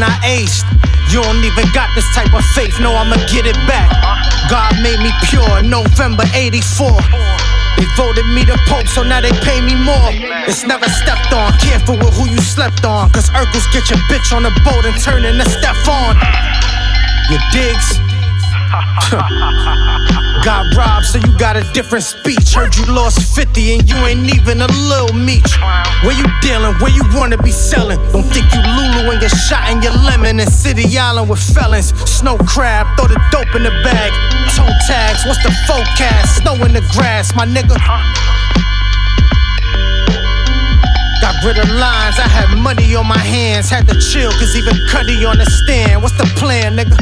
and I aced. You don't even got this type of faith, no, I'ma get it back. God made me pure, November '84. They voted me the Pope, so now they pay me more. It's never stepped on, careful with who you slept on. Cause Urkels get your bitch on the boat and turn into Stefan. You digs? Got robbed, so you got a different speech. Heard you lost 50 and you ain't even a little meech. Where you dealing? Where you wanna be selling? Don't think you Lulu and get shot in your lemon. In City Island with felons. Snow crab, throw the dope in the bag. Toe tags, what's the forecast? Snow in the grass, my nigga. Got rid of lines, I had money on my hands. Had to chill, cause even Cuddy on the stand. What's the plan, nigga?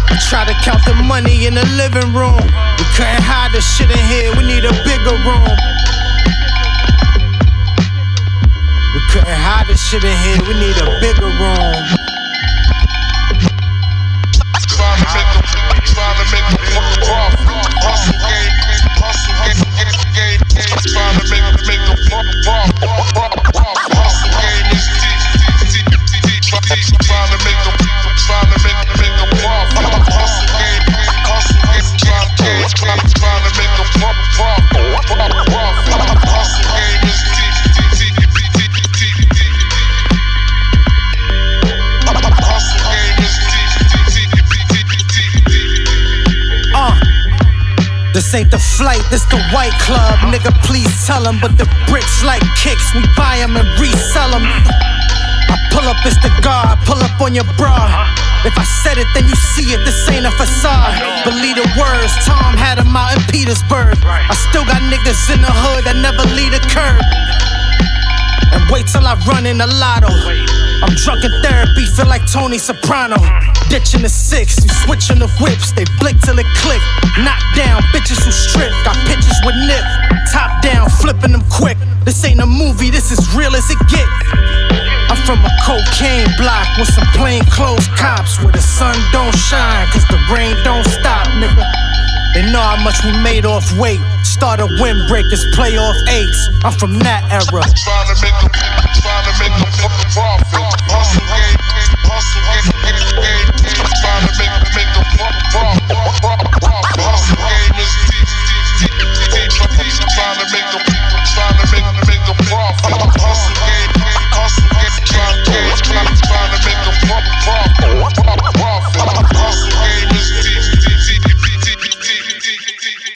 I try to count the money in the living room. We couldn't hide the shit in here, we need a bigger room. We couldn't hide the shit in here, we need a bigger room. Trying to make a profit. Hustle game. Trying to make a profit. Hustle game is deep. Trying to make a profit. Hustle game. Trying to make a profit. Hustle game is deep. This ain't the flight, this the white club. Nigga, please tell him, but the bricks like kicks. We buy them and resell them. I pull up, it's the guard, pull up on your bra. If I said it, then you see it, this ain't a facade. Believe the words, Tom had him out in Petersburg. I still got niggas in the hood that never leave a curb. And wait till I run in the lotto. I'm drunk in therapy, feel like Tony Soprano. Ditching the six, you switching the whips. They blink till it click. Knock down, bitches who strip. Got pictures with nip. Top down, flipping them quick. This ain't a movie, this is real as it get. I'm from a cocaine block with some plain clothes cops. Where the sun don't shine, cause the rain don't stop, nigga. They know how much we made off weight. Started windbreakers, playoff eights. I'm from that era. Trying to make a profit. Hustle game. Trying to make a profit. Hustle game is deep. Trying to make a